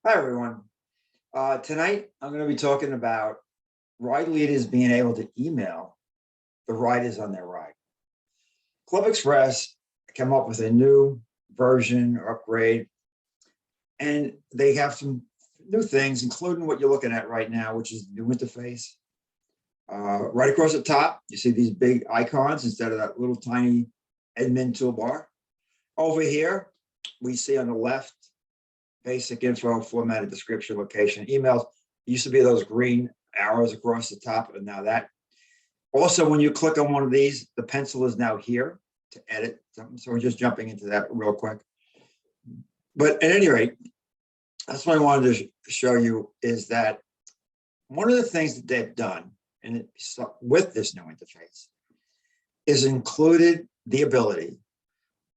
Hi, everyone. Tonight, I'm going to be talking about ride leaders being able to email the riders on their ride. Club Express came up with a new version or upgrade, and they have some new things, including what you're looking at right now, which is the new interface. Right across the top, you see these big icons instead of that little tiny admin toolbar. Over here, we see on the left, basic info, formatted description, location, emails. It used to be those green arrows across the top, and now that. Also, when you click on one of these, the pencil is now here to edit something. So we're just jumping into that real quick. But at any rate, that's what I wanted to show you is that one of the things that they've done, and with this new interface, is included the ability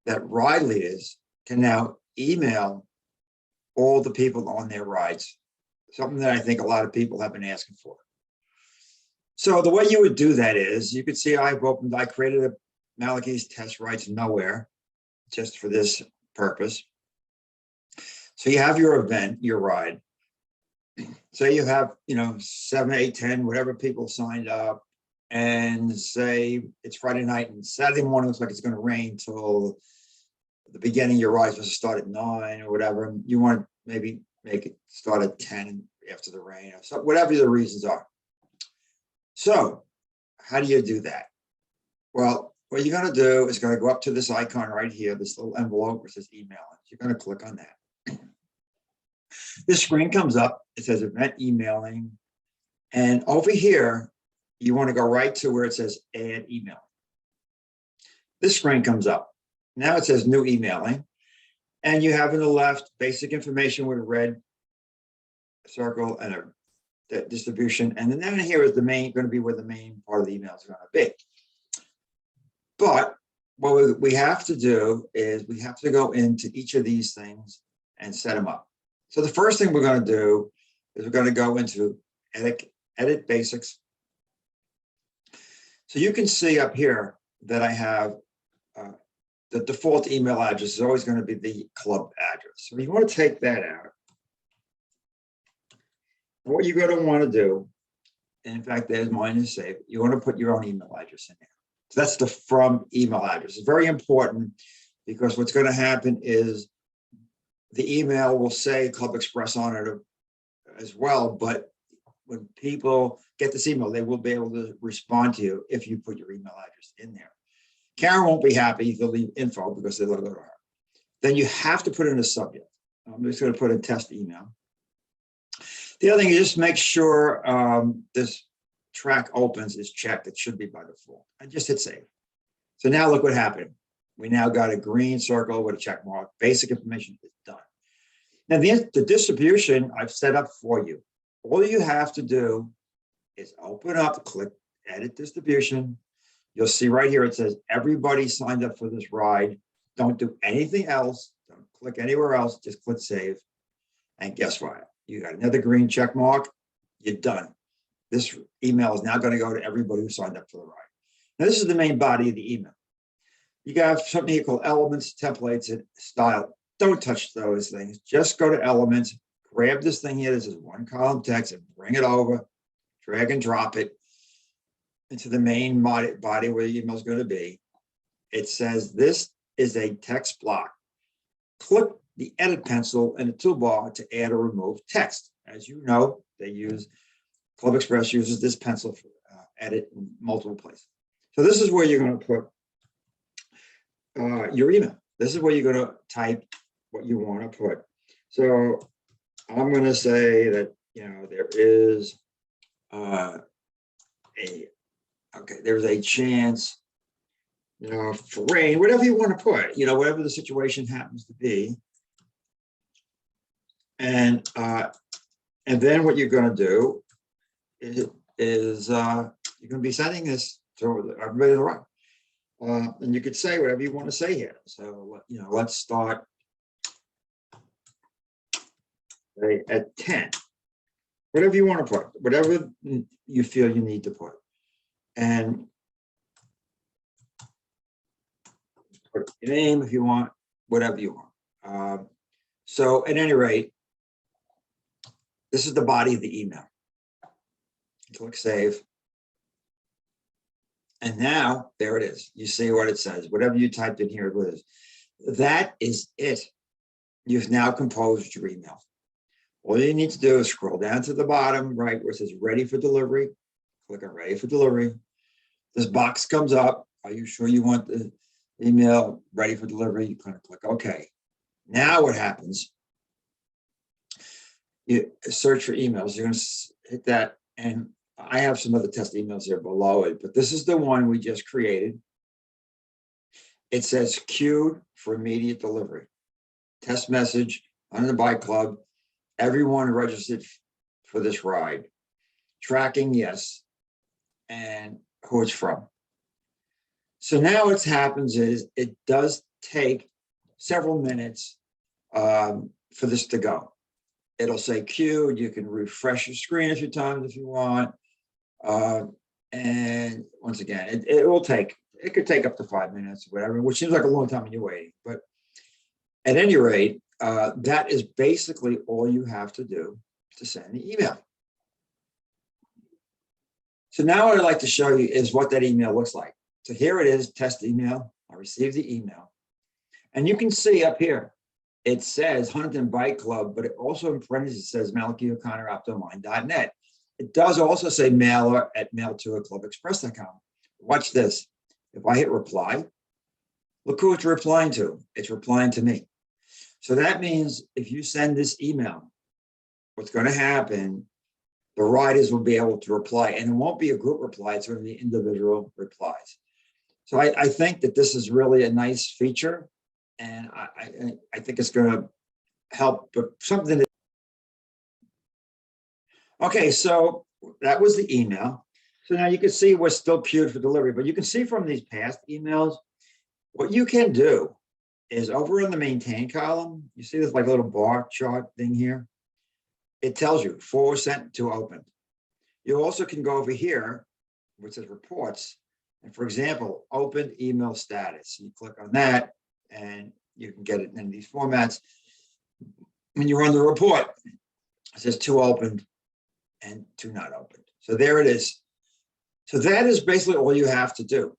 that ride leaders can now email all the people on their rides, something that I think a lot of people have been asking for. So the way you would do that is, you could see I created a Malachi's Test Rides Nowhere just for this purpose. So you have your event, your ride. So you have, 7, 8, 10, whatever people signed up, and say it's Friday night and Saturday morning looks like it's going to rain till the beginning of your ride is supposed to start at 9 or whatever, and you want to maybe make it start at 10 after the rain, or so, whatever the reasons are. So how do you do that? Well, what you're going to do is going to go up to this icon right here, this little envelope where it says email. You're going to click on that. This screen comes up. It says event emailing. And over here, you want to go right to where it says add email. This screen comes up. Now it says new emailing. And you have on the left basic information with a red circle and a distribution. And then here is going to be where the main part of the email is going to be. But what we have to do is we have to go into each of these things and set them up. So the first thing we're going to do is we're going to go into edit basics. So you can see up here that I have the default email address is always going to be the club address. So you want to take that out. What you're going to want to do, and in fact, there's mine is saved. You want to put your own email address in there. So that's the from email address. It's very important because what's going to happen is the email will say Club Express on it as well. But when people get this email, they will be able to respond to you if you put your email address in there. Karen won't be happy if you leave info because they look at her. Then you have to put in a subject. I'm just going to put in test email. The other thing is just make sure this track opens is checked. It should be by default. And just hit save. So now look what happened. We now got a green circle with a check mark. Basic information is done. Now the distribution I've set up for you. All you have to do is open up, click edit distribution. You'll see right here, it says everybody signed up for this ride. Don't do anything else. Don't click anywhere else. Just click save. And guess what? You got another green check mark. You're done. This email is now going to go to everybody who signed up for the ride. Now, this is the main body of the email. You got something here called elements, templates, and style. Don't touch those things. Just go to elements, grab this thing here. This is one column text and bring it over, drag and drop it into the main body where the email is going to be. It says this is a text block. Click the edit pencil in the toolbar to add or remove text. As you know, Club Express uses this pencil for edit in multiple places. So this is where you're going to put your email. This is where you're going to type what you want to put. So I'm going to say that, there is there's a chance, for rain, whatever you want to put, whatever the situation happens to be. And then what you're going to do is you're going to be sending this to everybody around. And you could say whatever you want to say here. So, let's start at 10. Whatever you want to put, whatever you feel you need to put. And put your name if you want, whatever you want. So at any rate, This is the body of the email. Click save. And now there it is. You see what it says. Whatever you typed in here, it is. That is it. You've now composed your email. All you need to do is scroll down to the bottom right where it says ready for delivery. Click on ready for delivery. This box comes up. Are you sure you want the email ready for delivery? You click OK. Now what happens? You search for emails. You're going to hit that. And I have some other test emails here below it, but this is the one we just created. It says queued for immediate delivery. Test message under the Bike Club. Everyone registered for this ride. Tracking, yes. And who it's from. So now what happens is it does take several minutes for this to go. It'll say queued. You can refresh your screen a few times if you want. And once again, it could take up to 5 minutes, whatever, which seems like a long time when you're waiting. But at any rate, that is basically all you have to do to send the email. So now what I'd like to show you is what that email looks like. So here it is, test email. I received the email. And you can see up here, it says Huntington Bike Club, but it also in parentheses says Malachi O'Connor optonline.net. It does also say mailer at mail2@clubexpress.com. Watch this. If I hit reply, look who it's replying to. It's replying to me. So that means if you send this email, what's going to happen, the riders will be able to reply, and it won't be a group reply. It's going to be individual replies. So I think that this is really a nice feature, and I think it's going to help, but something that. Okay, so that was the email. So now you can see we're still queued for delivery, but you can see from these past emails, what you can do is over in the maintain column, you see this like a little bar chart thing here. It tells you 4 sent to opened. You also can go over here, which says reports. And for example, open email status. You click on that and you can get it in these formats. When you run the report, it says 2 opened and 2 not opened. So there it is. So that is basically all you have to do.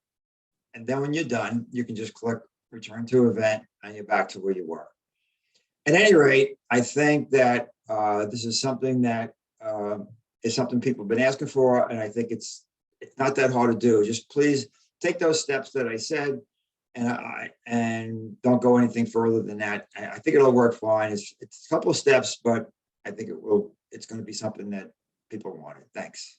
And then when you're done, you can just click return to event and you're back to where you were. At any rate, I think that this is something that is something people have been asking for, and I think it's not that hard to do. Just please take those steps that I said, and don't go anything further than that. I think it'll work fine. It's a couple of steps, but I think it's going to be something that people wanted. Thanks.